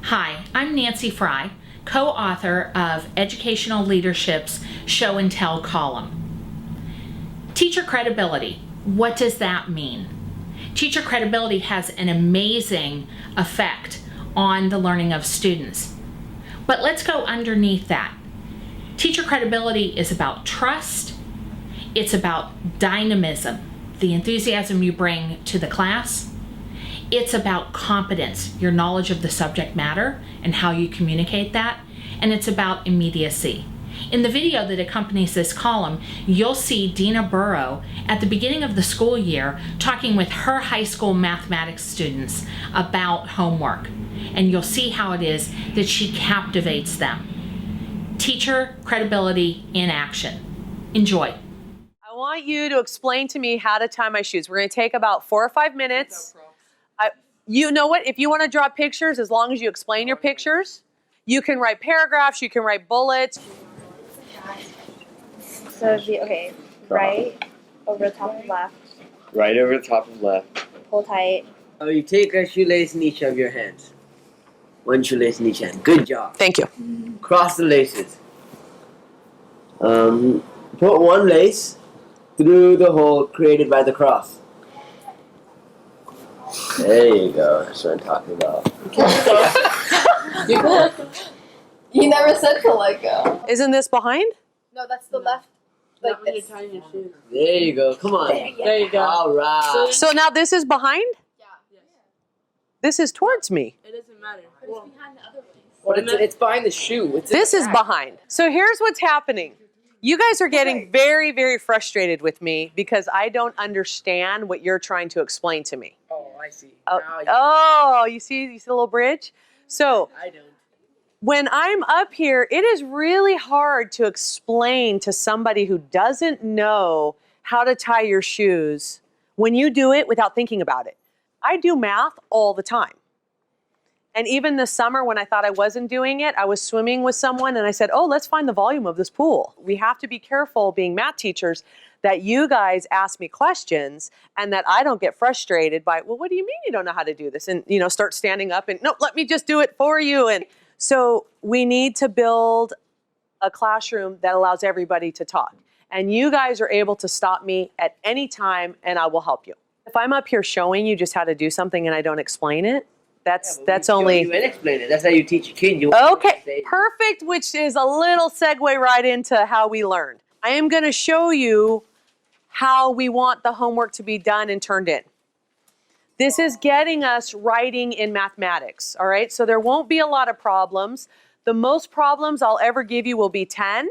Hi, I'm Nancy Fry, co-author of Educational Leadership's Show and Tell column. Teacher credibility, what does that mean? Teacher credibility has an amazing effect on the learning of students. But let's go underneath that. Teacher credibility is about trust, it's about dynamism, the enthusiasm you bring to the class. It's about competence, your knowledge of the subject matter and how you communicate that, and it's about immediacy. In the video that accompanies this column, you'll see Dina Burrow at the beginning of the school year talking with her high school mathematics students about homework, and you'll see how it is that she captivates them. Teacher credibility in action. Enjoy. I want you to explain to me how to tie my shoes. We're going to take about 4 or 5 minutes. You know what? If you want to draw pictures, as long as you explain your pictures, you can write paragraphs, you can write bullets. So, okay, right over the top of left. Right over the top of left. Pull tight. Oh, you take a shoelace in each of your hands. One shoelace in each hand. Good job. Thank you. Cross the laces. Put one lace through the hole created by the cross. There you go. That's what I'm talking about. You never said to let go. Isn't this behind? No, that's the left. Like this. There you go. Come on. There you go. All right. So now this is behind? Yeah. This is towards me. It doesn't matter. But it's behind the other way. Well, it's behind the shoe. This is behind. So here's what's happening. You guys are getting very, very frustrated with me because I don't understand what you're trying to explain to me. Oh, I see. You see the little bridge? So I don't. when I'm up here, it is really hard to explain to somebody who doesn't know how to tie your shoes when you do it without thinking about it. I do math all the time. And even this summer when I thought I wasn't doing it, I was swimming with someone and I said, oh, let's find the volume of this pool. We have to be careful being math teachers that you guys ask me questions and that I don't get frustrated by, well, what do you mean you don't know how to do this? And, start standing up and, no, let me just do it for you. And so we need to build a classroom that allows everybody to talk. And you guys are able to stop me at any time and I will help you. If I'm up here showing you just how to do something and I don't explain it, that's only. You explain it. That's how you teach a kid. Okay, perfect, which is a little segue right into how we learned. I am going to show you how we want the homework to be done and turned in. This is getting us writing in mathematics, all right? So there won't be a lot of problems. The most problems I'll ever give you will be 10.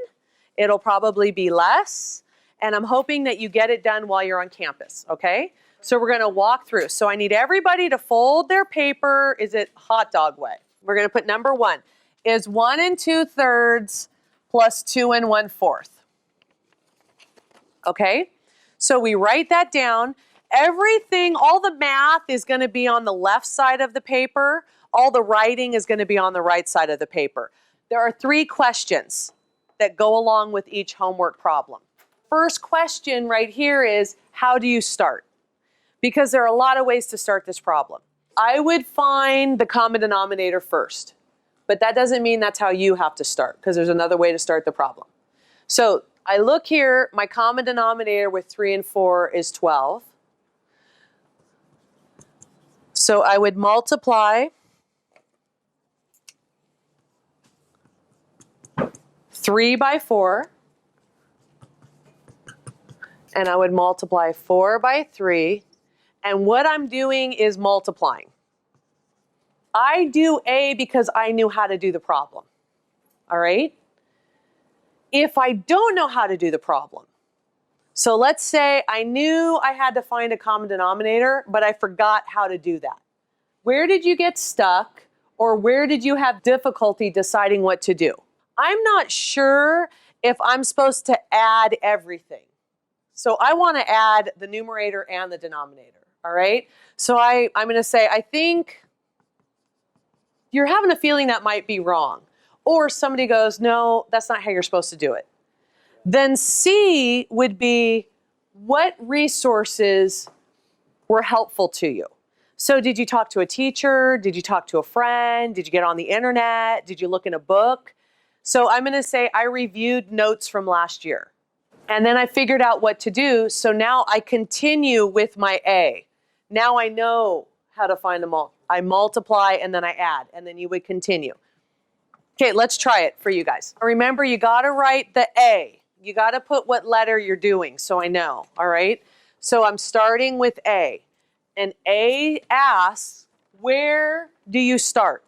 It'll probably be less. And I'm hoping that you get it done while you're on campus, okay? So we're going to walk through. So I need everybody to fold their paper. Is it hot dog way? We're going to put number 1. Is 1 2/3 plus 2 1/4. Okay? So we write that down. Everything, all the math is going to be on the left side of the paper. All the writing is going to be on the right side of the paper. There are 3 questions that go along with each homework problem. First question right here is, how do you start? Because there are a lot of ways to start this problem. I would find the common denominator first, but that doesn't mean that's how you have to start, because there's another way to start the problem. So I look here, my common denominator with 3 and 4 is 12. So I would multiply 3 by 4, and I would multiply 4 by 3, and what I'm doing is multiplying. I do A because I knew how to do the problem, all right? If I don't know how to do the problem, so let's say I knew I had to find a common denominator, but I forgot how to do that. Where did you get stuck, or where did you have difficulty deciding what to do? I'm not sure if I'm supposed to add everything. So I want to add the numerator and the denominator, all right? So I'm going to say, I think you're having a feeling that might be wrong. Or somebody goes, no, that's not how you're supposed to do it. Then C would be, what resources were helpful to you? So did you talk to a teacher? Did you talk to a friend? Did you get on the internet? Did you look in a book? So I'm going to say I reviewed notes from last year. And then I figured out what to do. So now I continue with my A. Now I know how to find them all. I multiply and then I add, and then you would continue. Okay, let's try it for you guys. Remember, you got to write the A. You got to put what letter you're doing so I know, all right? So I'm starting with A. And A asks, where do you start?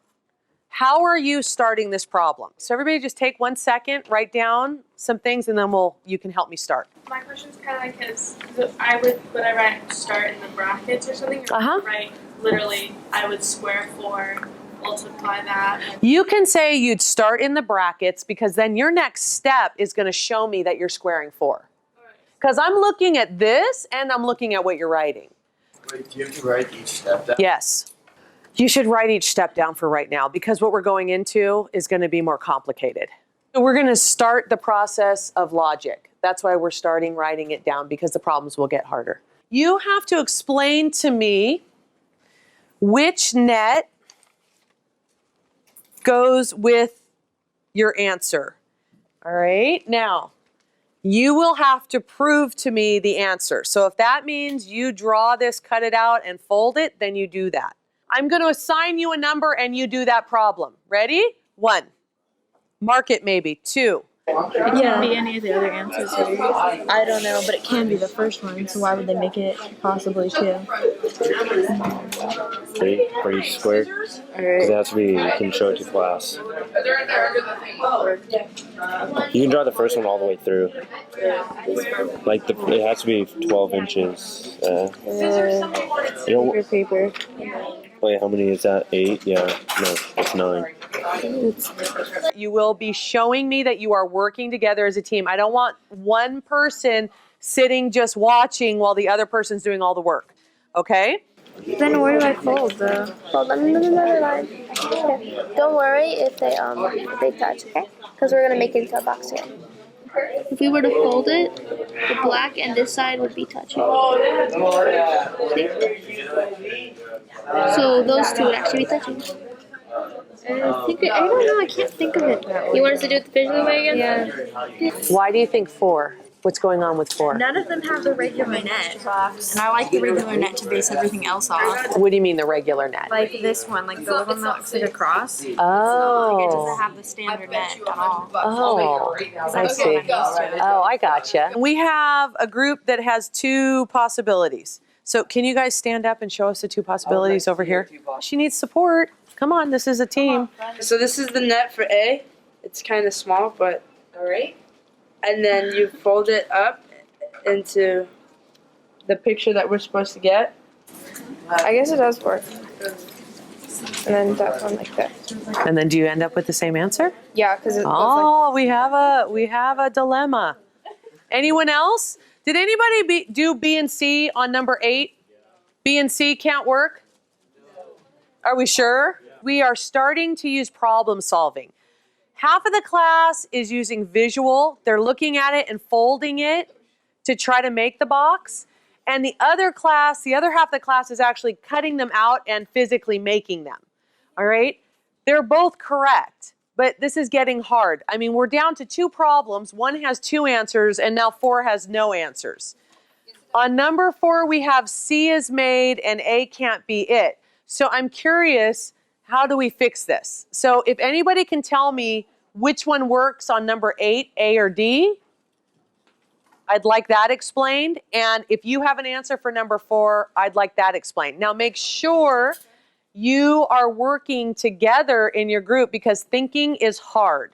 How are you starting this problem? So everybody just take 1 second, write down some things, and then you can help me start. My question's kind of like his. Would I write start in the brackets or something? Or Uh-huh. Right. Literally, I would square 4, multiply that. You can say you'd start in the brackets because then your next step is going to show me that you're squaring 4. Because I'm looking at this and I'm looking at what you're writing. Wait, do you have to write each step down? Yes. You should write each step down for right now because what we're going into is going to be more complicated. So we're going to start the process of logic. That's why we're starting writing it down because the problems will get harder. You have to explain to me which net goes with your answer. All right? Now, you will have to prove to me the answer. So if that means you draw this, cut it out, and fold it, then you do that. I'm going to assign you a number and you do that problem. Ready? 1. Mark it maybe. 2. It can be any of the other answers. I don't know, but it can be the first one. So why would they make it possibly 2? 3 for each square. Because it has to be, you can show it to class. You can draw the first one all the way through. Like it has to be 12 inches. Paper. Wait, how many is that? 8? Yeah, no, it's 9. You will be showing me that you are working together as a team. I don't want one person sitting just watching while the other person's doing all the work. Okay? Then where do I fold though? Hold on, another line. Okay. Don't worry if they touch, okay? Because we're gonna make it into a box here. If we were to fold it, the black and this side would be touching. See? So those two would actually be touching. I don't know. I can't think of it that way. You want us to do it the visual way again? Yeah. Why do you think 4? What's going on with 4? None of them have the regular net, and I like the regular net to base everything else off. What do you mean the regular net? Like this one, like the one that looks like a cross. Like it Oh. doesn't have the standard net at all. Oh, I see. Oh, I gotcha. We have a group that has 2 possibilities. So can you guys stand up and show us the 2 possibilities over here? She needs support. Come on, this is a team. So this is the net for A. It's kind of small, but alright. And then you fold it up into the picture that we're supposed to get. I guess it does work. And then that one like that. And then do you end up with the same answer? Yeah, because it looks Oh, we have a dilemma. Anyone else? Did anybody do B and C on number 8? B and C can't work? Are we sure? We are starting to use problem solving. Half of the class is using visual. They're looking at it and folding it to try to make the box. And the other half of the class is actually cutting them out and physically making them. All right? They're both correct, but this is getting hard. I mean, we're down to 2 problems. One has 2 answers, and now 4 has no answers. On number 4, we have C is made and A can't be it. So I'm curious, how do we fix this? So if anybody can tell me which one works on number 8, A or D, I'd like that explained. And if you have an answer for number 4, I'd like that explained. Now make sure you are working together in your group because thinking is hard.